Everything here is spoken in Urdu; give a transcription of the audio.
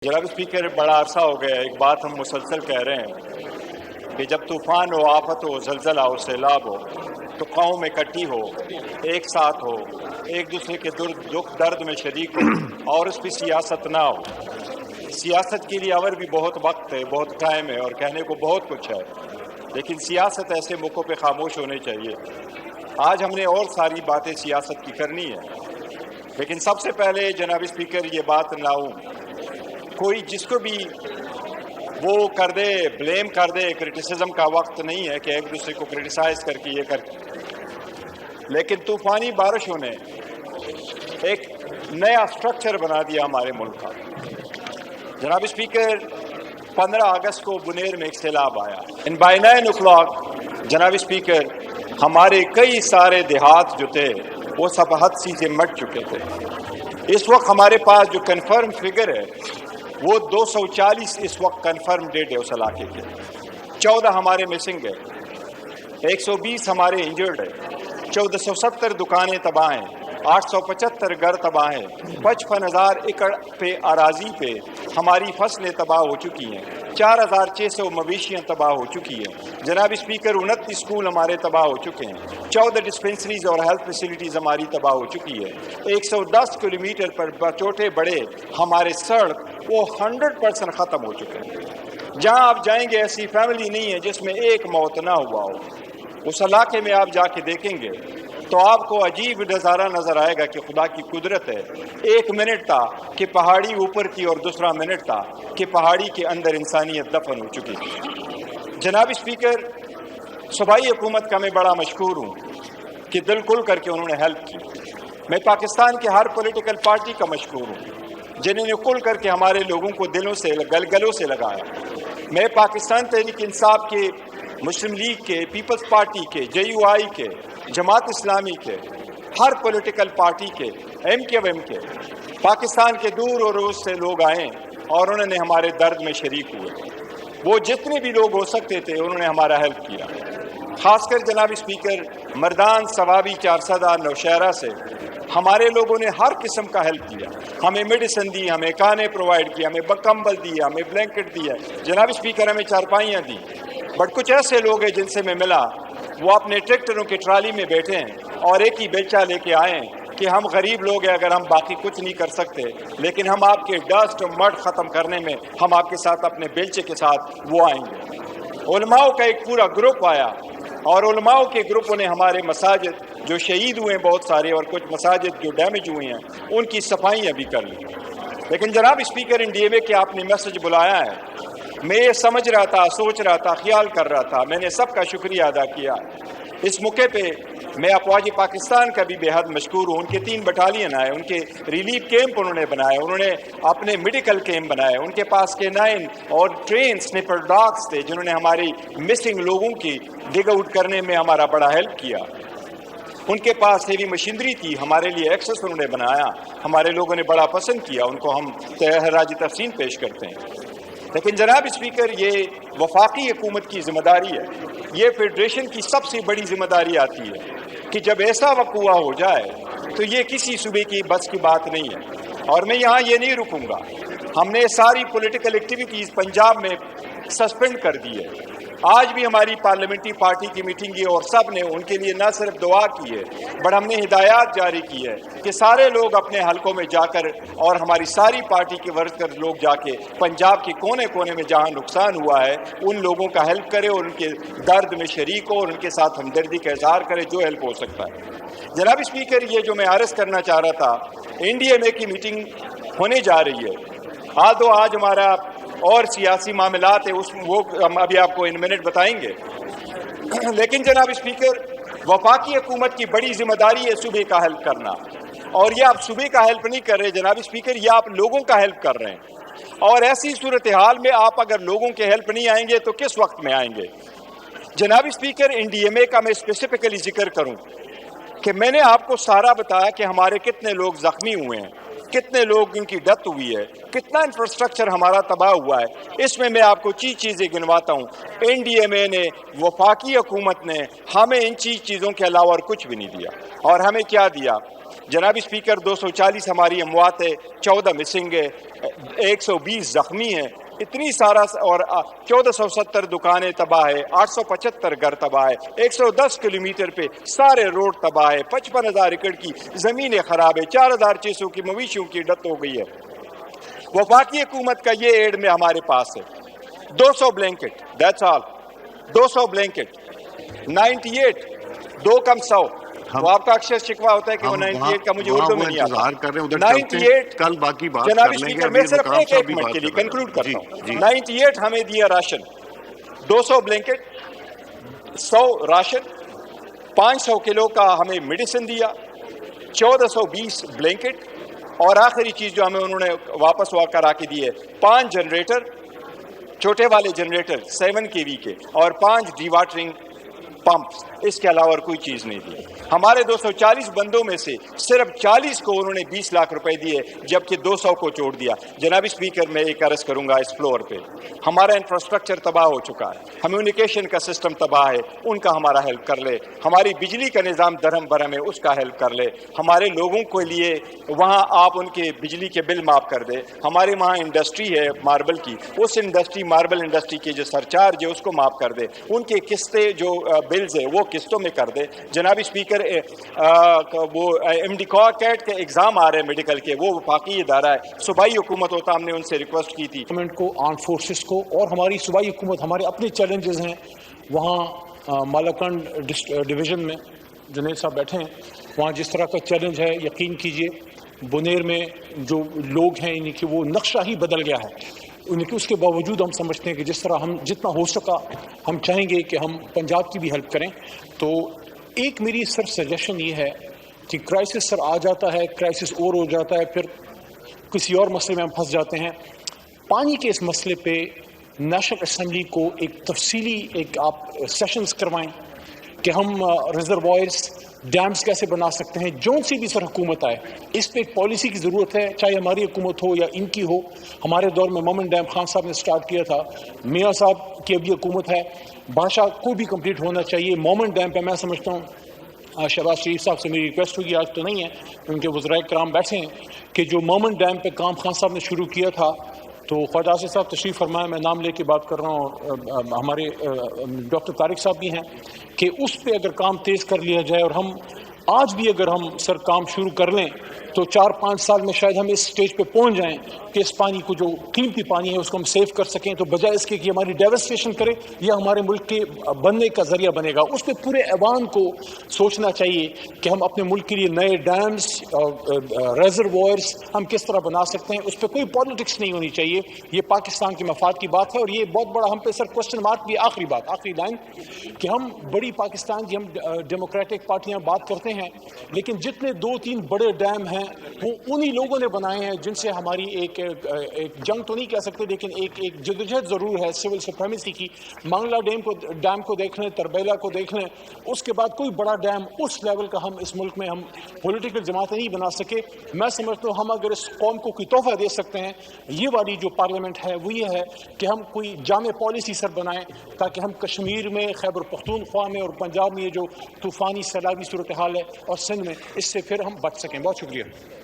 جناب اسپیکر، بڑا عرصہ ہو گیا ایک بات ہم مسلسل کہہ رہے ہیں کہ جب طوفان ہو، آفت ہو، زلزلہ ہو، سیلاب ہو تو قوم اکٹھی ہو، ایک ساتھ ہو، ایک دوسرے کے دکھ درد میں شریک ہو اور اس پہ سیاست نہ ہو۔ سیاست کے لیے اور بھی بہت وقت ہے، بہت ٹائم ہے اور کہنے کو بہت کچھ ہے، لیکن سیاست ایسے موقعوں پہ خاموش ہونے چاہیے۔ آج ہم نے اور ساری باتیں سیاست کی کرنی ہے، لیکن سب سے پہلے جناب اسپیکر یہ بات لاؤں، کوئی جس کو بھی وہ کر دے، بلیم کر دے، کرٹیسزم کا وقت نہیں ہے کہ ایک دوسرے کو کرٹیسائز کر کے یہ کر کے، لیکن طوفانی بارشوں نے ایک نیا سٹرکچر بنا دیا ہمارے ملک کا۔ جناب اسپیکر، 15 اگست کو بنیر میں ایک سیلاب آیا۔ بائی 9 o'clock جناب اسپیکر، ہمارے کئی سارے دیہات جو تھے وہ سب حد سے مٹ چکے تھے۔ اس وقت ہمارے پاس جو کنفرم فگر ہے وہ 240 اس وقت کنفرم ڈیٹ ہے اس علاقے کے، 14 ہمارے مسنگ ہے، 120 ہمارے انجرڈ ہے، 1470 دکانیں تباہ ہیں، 875 گھر تباہ ہیں، 55,000 ایکڑ پہ اراضی پہ ہماری فصلیں تباہ ہو چکی ہیں، 4,600 مویشیاں تباہ ہو چکی ہیں۔ جناب اسپیکر، 29 اسکول ہمارے تباہ ہو چکے ہیں، 14 ڈسپنسریز اور ہیلتھ فیسلٹیز ہماری تباہ ہو چکی ہے، 110 کلومیٹر پر چھوٹے بڑے ہمارے سڑک وہ 100% ختم ہو چکے ہیں۔ جہاں آپ جائیں گے ایسی فیملی نہیں ہے جس میں ایک موت نہ ہوا ہو۔ اس علاقے میں آپ جا کے دیکھیں گے تو آپ کو عجیب نظارہ نظر آئے گا کہ خدا کی قدرت ہے۔ ایک منٹ تھا کہ پہاڑی اوپر تھی اور دوسرا منٹ تھا کہ پہاڑی کے اندر انسانیت دفن ہو چکی تھی۔ جناب اسپیکر، صوبائی حکومت کا میں بڑا مشکور ہوں کہ دل کھل کر کے انہوں نے ہیلپ کی۔ میں پاکستان کے ہر پولیٹیکل پارٹی کا مشکور ہوں جنہوں نے کھل کر کے ہمارے لوگوں کو گلوں سے لگایا۔ میں پاکستان تحریک انصاف کے، مسلم لیگ کے، پیپلز پارٹی کے، JUI کے، جماعت اسلامی کے، ہر پولیٹیکل پارٹی کے، MKM کے، پاکستان کے دور اور روز سے لوگ آئے اور انہوں نے ہمارے درد میں شریک ہوئے۔ وہ جتنے بھی لوگ ہو سکتے تھے انہوں نے ہمارا ہیلپ کیا۔ خاص کر جناب اسپیکر، مردان، ثوابی، چارسدہ، نوشہرہ سے ہمارے لوگوں نے ہر قسم کا ہیلپ کیا، ہمیں میڈیسن دی، ہمیں کھانے پرووائڈ کیا، ہمیں کمبل دیا، ہمیں بلینکٹ دیا، جناب اسپیکر ہمیں چارپائیاں دی۔ بٹ کچھ ایسے لوگ ہیں جن سے میں ملا، وہ اپنے ٹریکٹروں کی ٹرالی میں بیٹھے ہیں اور ایک ہی بیلچہ لے کے آئے ہیں کہ ہم غریب لوگ ہیں، اگر ہم باقی کچھ نہیں کر سکتے لیکن ہم آپ کے ڈسٹ اور مڈ ختم کرنے میں ہم آپ کے ساتھ اپنے بیلچے کے ساتھ وہ آئیں گے۔ علماء کا ایک پورا گروپ آیا اور علماء کے گروپوں نے ہمارے مساجد جو شہید ہوئے ہیں بہت سارے اور کچھ مساجد جو ڈیمیج ہوئے ہیں ان کی صفائیاں بھی کر لی۔ لیکن جناب اسپیکر، NDMA کے آپ نے میسج بلایا ہے، میں یہ سمجھ رہا تھا، سوچ رہا تھا، خیال کر رہا تھا، میں نے سب کا شکریہ ادا کیا۔ اس موقع پہ میں افواج پاکستان کا بھی بے حد مشکور ہوں۔ ان کے 3 بٹالین آئے، ان کے ریلیف کیمپ انہوں نے بنائے، انہوں نے اپنے میڈیکل کیمپ بنائے، ان کے پاس K9 اور ٹرین سنیپر ڈاگس تھے جنہوں نے ہماری مسنگ لوگوں کی ڈگ آؤٹ کرنے میں ہمارا بڑا ہیلپ کیا۔ ان کے پاس ہیوی مشینری تھی، ہمارے لیے ایکسس انہوں نے بنایا، ہمارے لوگوں نے بڑا پسند کیا، ان کو ہم خراج تحسین پیش کرتے ہیں۔ لیکن جناب اسپیکر، یہ وفاقی حکومت کی ذمہ داری ہے، یہ فیڈریشن کی سب سے بڑی ذمہ داری آتی ہے کہ جب ایسا وقوع ہو جائے تو یہ کسی صوبے کی بس کی بات نہیں ہے۔ اور میں یہاں یہ نہیں رکوں گا، ہم نے ساری پولیٹیکل ایکٹیویٹیز پنجاب میں سسپینڈ کر دی ہے۔ آج بھی ہماری پارلیمنٹری پارٹی کی میٹنگ ہے اور سب نے ان کے لیے نہ صرف دعا کی ہے بٹ ہم نے ہدایات جاری کی ہے کہ سارے لوگ اپنے حلقوں میں جا کر اور ہماری ساری پارٹی کے ورکر لوگ جا کے پنجاب کے کونے کونے میں جہاں نقصان ہوا ہے ان لوگوں کا ہیلپ کرے اور ان کے درد میں شریک ہو اور ان کے ساتھ ہمدردی کا اظہار کرے جو ہیلپ ہو سکتا ہے۔ جناب اسپیکر، یہ جو میں عرض کرنا چاہ رہا تھا، NDMA کی میٹنگ ہونے جا رہی ہے، آج ہمارا اور سیاسی معاملات ہے، وہ ہم ابھی آپ کو ان منٹ بتائیں گے، لیکن جناب اسپیکر، وفاقی حکومت کی بڑی ذمہ داری ہے صوبے کا ہیلپ کرنا، اور یہ آپ صوبے کا ہیلپ نہیں کر رہے جناب اسپیکر، یہ آپ لوگوں کا ہیلپ کر رہے ہیں، اور ایسی صورتحال میں آپ اگر لوگوں کے ہیلپ نہیں آئیں گے تو کس وقت میں آئیں گے؟ جناب اسپیکر، NDMA کا میں اسپیسیفکلی ذکر کروں کہ میں نے آپ کو سارا بتایا کہ ہمارے کتنے لوگ زخمی ہوئے ہیں، کتنے لوگ ان کی ڈیتھ ہوئی ہے، کتنا انفراسٹرکچر ہمارا تباہ ہوا ہے۔ اس میں آپ کو چیزیں گنواتا ہوں۔ NDMA نے، وفاقی حکومت نے ہمیں ان چیزوں کے علاوہ اور کچھ بھی نہیں دیا، اور ہمیں کیا دیا؟ جناب اسپیکر 240 ہماری اموات ہے، 14 مسنگ ہے، 120 زخمی ہیں، اتنی سارا، اور 1470 دکانیں تباہ ہے، 875 گھر تباہ ہے، 110 کلومیٹر پہ سارے روڈ تباہ ہے، 55,000 ایکڑ کی زمینیں خراب ہے، 4,600 کی مویشیوں کی ڈیتھ ہو گئی ہے۔ وفاقی حکومت کا یہ ایڈ میں ہمارے پاس ہے 200 بلینکٹ، دیٹس آل، 200 بلینکٹ، 98 2 کم 100۔ وہ آپ کا اکثر شکوہ ہوتا ہے کہ وہ 98 کا مجھے اردو میں نہیں آتا۔ 98 کل باقی بات جناب کر لیں گے، اسپیکر میں صرف ایک بھی منٹ کے لیے بات کنکلوڈ کرتا ہوں۔ جی 98 ہمیں دیا راشن، 200 بلینکٹ، 100 راشن، 500 کلو کا ہمیں میڈیسن دیا، 1420 بلینکٹ، اور آخری چیز جو ہمیں انہوں نے واپس کرا کے دی ہے 5 جنریٹر، چھوٹے والے جنریٹر 7 kV کے، اور 5 ڈی واٹرنگ پمپس، اس کے علاوہ اور کوئی چیز نہیں دی۔ ہمارے 240 بندوں میں سے صرف 40 کو انہوں نے 20 لاکھ روپے دیے، جبکہ 200 کو چھوڑ دیا۔ جناب اسپیکر میں ایک عرض کروں گا اس فلور پہ، ہمارا انفراسٹرکچر تباہ ہو چکا ہے، کمیونیکیشن کا سسٹم تباہ ہے، ان کا ہمارا ہیلپ کر لے۔ ہماری بجلی کا نظام درہم برہم ہے، اس کا ہیلپ کر لے۔ ہمارے لوگوں کے لیے وہاں آپ ان کے بجلی کے بل معاف کر دے۔ ہمارے وہاں انڈسٹری ہے ماربل کی، اس انڈسٹری ماربل انڈسٹری کے جو سرچارج ہے اس کو معاف کر دے، ان کے قسطیں جو بلز ہے وہ قسطوں میں کر دے۔ جناب اسپیکر وہ ایم ڈی کیٹ کے ایگزام آ رہے ہیں میڈیکل کے، وہ وفاقی ادارہ ہے، صوبائی حکومت ہوتا، ہم نے ان سے ریکویسٹ کی تھی گورنمنٹ کو، آرم فورسز کو، اور ہماری صوبائی حکومت، ہمارے اپنے چیلنجز ہیں وہاں مالاکنڈ ڈویژن میں جنید صاحب بیٹھے ہیں، وہاں جس طرح کا چیلنج ہے یقین کیجئے بنیر میں جو لوگ ہیں ان کی وہ نقشہ ہی بدل گیا ہے۔ ان کی اس کے باوجود ہم سمجھتے ہیں کہ جس طرح ہم جتنا ہو سکا ہم چاہیں گے کہ ہم پنجاب کی بھی ہیلپ کریں۔ تو ایک میری صرف سجیشن یہ ہے کہ کرائسس سر آ جاتا ہے، کرائسس اور ہو جاتا ہے، پھر کسی اور مسئلے میں ہم پھنس جاتے ہیں۔ پانی کے اس مسئلے پہ نیشنل اسمبلی کو ایک تفصیلی آپ سیشنز کروائیں کہ ہم ریزروائرز، ڈیمز کیسے بنا سکتے ہیں، جون سی بھی سر حکومت آئے اس پہ ایک پالیسی کی ضرورت ہے، چاہے ہماری حکومت ہو یا ان کی ہو۔ ہمارے دور میں مومن ڈیم خان صاحب نے سٹارٹ کیا تھا، میاں صاحب کی ابھی حکومت ہے، بادشاہ کو بھی کمپلیٹ ہونا چاہیے۔ مومن ڈیم پہ میں سمجھتا ہوں شہباز شریف صاحب سے میری ریکویسٹ ہوگی، آج تو نہیں ہے ان کے وزرائے کرام بیٹھے ہیں، کہ جو مومن ڈیم پہ کام خان صاحب نے شروع کیا تھا، تو خواجہ آصف صاحب تشریف فرمائے، میں نام لے کے بات کر رہا ہوں، اور ہمارے ڈاکٹر طارق صاحب بھی ہیں، کہ اس پہ اگر کام تیز کر لیا جائے، اور ہم آج بھی اگر ہم سر کام شروع کر لیں تو 4-5 سال میں شاید ہم اس سٹیج پہ پہنچ جائیں کہ اس پانی کو، جو قیمتی پانی ہے، اس کو ہم سیو کر سکیں، تو بجائے اس کے کہ ہماری ڈیوسٹیشن کرے یا ہمارے ملک کے بننے کا ذریعہ بنے گا، اس پہ پورے ایوان کو سوچنا چاہیے کہ ہم اپنے ملک کے لیے نئے ڈیمز، ریزروائرز ہم کس طرح بنا سکتے ہیں۔ اس پہ کوئی پالیٹکس نہیں ہونی چاہیے، یہ پاکستان کے مفاد کی بات ہے۔ اور یہ بہت بڑا ہم پہ سر کوسچن مارک بھی، آخری بات، آخری لائن، کہ ہم بڑی پاکستان کی، ہم ڈیموکریٹک پارٹیاں بات کرتے ہیں، لیکن جتنے 2-3 بڑے ڈیم ہیں وہ انہی لوگوں نے بنائے ہیں جن سے ہماری ایک جنگ تو نہیں کہہ سکتے، لیکن ایک جدوجہد ضرور ہے سول سپریمیسی کی۔ مانگلہ ڈیم کو دیکھ لیں، تربیلا کو دیکھ لیں، اس کے بعد کوئی بڑا ڈیم اس لیول کا ہم اس ملک میں ہم پولیٹیکل جماعتیں نہیں بنا سکے۔ میں سمجھتا ہوں ہم اگر اس قوم کو کوئی تحفہ دے سکتے ہیں، یہ والی جو پارلیمنٹ ہے وہ یہ ہے کہ ہم کوئی جامع پالیسی سر بنائیں، تاکہ ہم کشمیر میں، خیبر پختونخوا میں اور پنجاب میں یہ جو طوفانی سیلابی صورتحال ہے، اور سندھ میں، اس سے پھر ہم بچ سکیں۔ بہت شکریہ۔